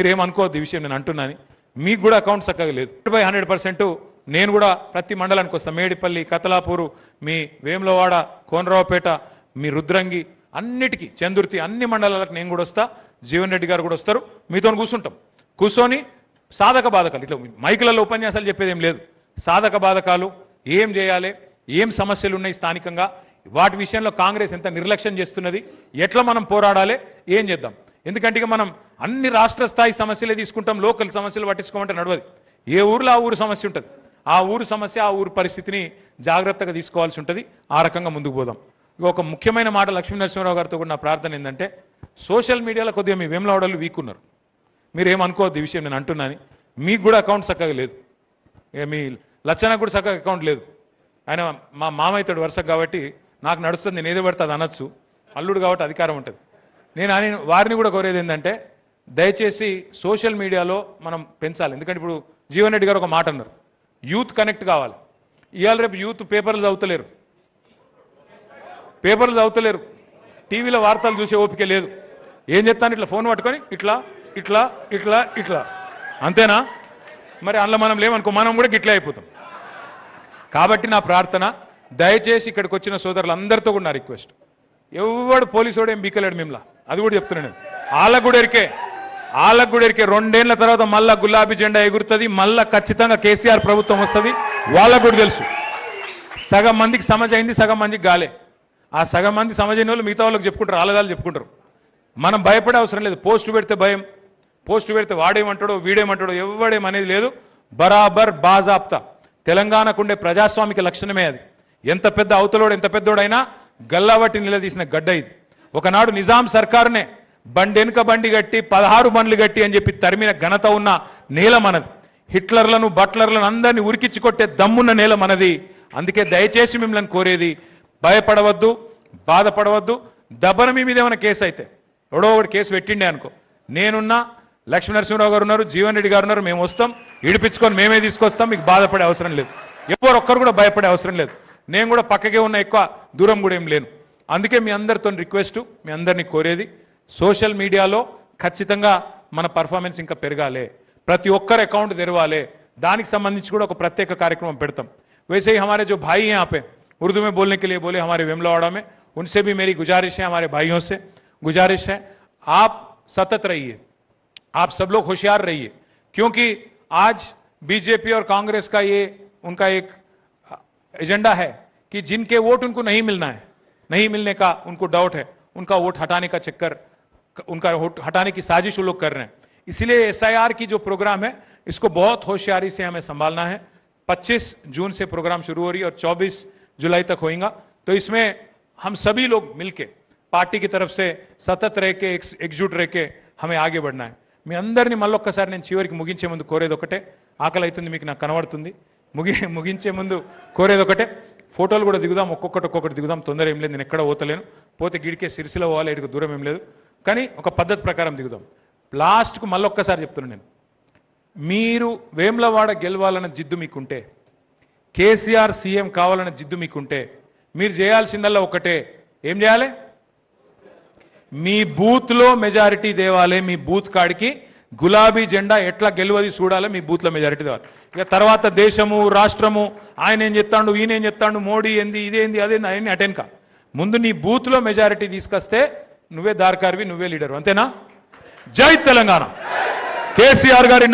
మీరేమనుకోవద్దు ఈ విషయం నేను అంటున్నాను. మీకు కూడా అకౌంట్ చక్కగా లేదు. 100% నేను కూడా ప్రతి మండలానికి వస్తాను. మేడిపల్లి, కతలాపూరు, మీ వేములవాడ, కోనరావుపేట, మీ రుద్రంగి, అన్నిటికీ చందుర్తి, అన్ని మండలాలకు నేను కూడా వస్తా. జీవన్ రెడ్డి గారు కూడా వస్తారు. మీతో కూర్చుంటాం. కూర్చొని సాధక బాధకాలు, ఇట్లా మైకులలో ఉపన్యాసాలు చెప్పేది ఏం లేదు. సాధక బాధకాలు ఏం చేయాలి, ఏం సమస్యలు ఉన్నాయి స్థానికంగా, వాటి విషయంలో కాంగ్రెస్ ఎంత నిర్లక్ష్యం చేస్తున్నది, ఎట్లా మనం పోరాడాలి, ఏం చేద్దాం. ఎందుకంటే ఇక మనం అన్ని రాష్ట్ర స్థాయి సమస్యలే తీసుకుంటాం. లోకల్ సమస్యలు పట్టించుకోమంటే నడవదు. ఏ ఊర్లో ఆ ఊరు సమస్య ఉంటుంది. ఆ ఊరు సమస్య, ఆ ఊరు పరిస్థితిని జాగ్రత్తగా తీసుకోవాల్సి ఉంటుంది. ఆ రకంగా ముందుకు పోదాం. ఒక ముఖ్యమైన మాట లక్ష్మీ నరసింహరావు గారితో కూడా నా ప్రార్థన ఏంటంటే, సోషల్ మీడియాలో కొద్దిగా మీ వేములవాడలు వీక్ ఉన్నారు. మీరేమనుకోవద్దు ఈ విషయం నేను అంటున్నాను. మీకు కూడా అకౌంట్ చక్కగా లేదు. మీ లచ్చనకు కూడా చక్కగా అకౌంట్ లేదు. ఆయన మా మామయ్యతోడు వరుస కాబట్టి నాకు నడుస్తుంది, నేను ఏదో పడితే అది అనొచ్చు. అల్లుడు కాబట్టి అధికారం ఉంటుంది. నేను వారిని కూడా కోరేది ఏంటంటే, దయచేసి సోషల్ మీడియాలో మనం పెంచాలి. ఎందుకంటే ఇప్పుడు జీవన్ రెడ్డి గారు ఒక మాట అన్నారు, యూత్ కనెక్ట్ కావాలి. ఇవాళ రేపు యూత్ పేపర్లు చదువుతలేరు, టీవీలో వార్తలు చూసే ఓపిక లేదు. ఏం చెప్తాను, ఇట్లా ఫోన్ పట్టుకొని ఇట్లా ఇట్లా ఇట్లా ఇట్లా అంతేనా? మరి అందులో మనం లేవనుకో, మనం కూడా గిట్లా అయిపోతాం. కాబట్టి నా ప్రార్థన, దయచేసి ఇక్కడికి వచ్చిన సోదరులందరితో కూడా నా రిక్వెస్ట్, ఎవడు పోలీసు ఏం బీకలేడు మిమ్మల్ని, అది కూడా చెప్తున్నాను నేను. వాళ్ళకు కూడా ఎరికే 2 ఏళ్ల తర్వాత మళ్ళా గులాబీ జెండా ఎగురుతుంది, మళ్ళా ఖచ్చితంగా కేసీఆర్ ప్రభుత్వం వస్తుంది. వాళ్ళకు కూడా తెలుసు. సగం మందికి సమజ్ అయింది, సగం మందికి గాలే. ఆ సగం మంది సమజ్ అయిన వాళ్ళు మిగతా వాళ్ళకి చెప్పుకుంటారు, ఆలగాలు చెప్పుకుంటారు. మనం భయపడే అవసరం లేదు. పోస్టు పెడితే భయం, పోస్టు పెడితే వాడేమంటాడో వీడేమంటాడో ఎవడేమనేది లేదు. బరాబర్ బాజాప్తా తెలంగాణకుండే ప్రజాస్వామిక లక్షణమే అది. ఎంత పెద్ద అవతలోడు, ఎంత పెద్దోడైనా గల్లాబట్టి నిలదీసిన గడ్డ ఇది. ఒకనాడు నిజాం సర్కారునే బండెనుక బండి గట్టి 16 బండ్లు గట్టి అని చెప్పి తరిమిన ఘనత ఉన్న నేల మనది. హిట్లర్లను, బట్లర్లను అందరినీ ఉరికిచ్చి కొట్టే దమ్మున్న నేల మనది. అందుకే దయచేసి మిమ్మల్ని కోరేది, భయపడవద్దు, బాధపడవద్దు. దబ్బన మీ మీద ఏమైనా కేసు అయితే, ఎవడో ఒకటి కేసు పెట్టిండే అనుకో, నేనున్నా, లక్ష్మీ నరసింహరావు గారు ఉన్నారు, జీవన్ రెడ్డి గారు ఉన్నారు, మేము వస్తాం, ఇడిపించుకొని మేమే తీసుకొస్తాం. మీకు బాధపడే అవసరం లేదు, ఎవరొక్కరు కూడా భయపడే అవసరం లేదు. నేను కూడా పక్కకే ఉన్న, ఎక్కువ దూరం కూడా ఏం లేను. అందుకే మీ అందరితో రిక్వెస్ట్, మీ అందరినీ కోరేది, సోషల్ మీడియాలో ఖచ్చితంగా మన పర్ఫార్మెన్స్ ఇంకా పెరగాలి. ప్రతి ఒక్కరు అకౌంట్ తెరవాలి. దానికి సంబంధించి కూడా ఒక ప్రత్యేక కార్యక్రమం పెడతాం. वैसे ही हमारे जो भाई हैं यहाँ पे उर्दू में बोलने के लिए बोले, हमारे वेमुलवाड़ा में, उनसे भी मेरी गुजारिश है, हमारे भाइयों से गुजारिश है, आप सतत रहिए, आप सब लोग होशियार रहिए. क्योंकि आज बीजेपी और कांग्रेस का ये उनका एक एजेंडा है कि जिनके वोट उनको नहीं मिलना है, नहीं मिलने का उनको डाउट है, उनका वोट हटाने का चक्कर, उनका वोट हटाने की साजिश वो लोग कर रहे हैं. इसलिए SIR की जो प्रोग्राम है, इसको बहुत होशियारी से हमें संभालना है. 25 जून से प्रोग्राम शुरू हो रही है और 24 जुलाई तक होगा. तो इसमें हम सभी लोग मिलके पार्टी की तरफ से सतत रह के, एकजुट रह के हमें आगे बढ़ना है. మీ అందరినీ మళ్ళొక్కసారి నేను చివరికి ముగించే ముందు కోరేది ఒకటే, ఆకలి అవుతుంది మీకు, నాకు కనబడుతుంది. ముగించే ముందు కోరేది ఒకటే, ఫోటోలు కూడా దిగుదాం, ఒక్కొక్కటి దిగుదాం, తొందర ఏం లేదు. నేను ఎక్కడ పోతలేను, పోతే గిడికే సిరిసిల పోవాలి, ఇటుకు దూరం ఏం లేదు. కానీ ఒక పద్ధతి ప్రకారం దిగుదాం. లాస్ట్కు మళ్ళొక్కసారి చెప్తున్నాను నేను, మీరు వేములవాడ గెలవాలన్న జిద్దు మీకుంటే, కేసీఆర్ సీఎం కావాలన్న జిద్దు మీకుంటే, మీరు చేయాల్సిందల్లా ఒకటే, ఏం చేయాలి? మీ బూత్లో మెజారిటీ తేవాలి. మీ బూత్ కాడికి గులాబీ జెండా ఎట్లా గెలువది చూడాలి, మీ బూత్లో మెజారిటీ తేవాలి. ఇక తర్వాత దేశము, రాష్ట్రము, ఆయన ఏం చెప్తాడు, ఈయన ఏం చెప్తాడు, మోడీ ఏంది, ఇదేంది, అదేంది, అవన్నీ అటెండ్ కా. ముందు నీ బూత్లో మెజారిటీ తీసుకొస్తే నువ్వే దార్కారివి, నువ్వే లీడరు. అంతేనా? జై తెలంగాణ. కేసీఆర్ గారి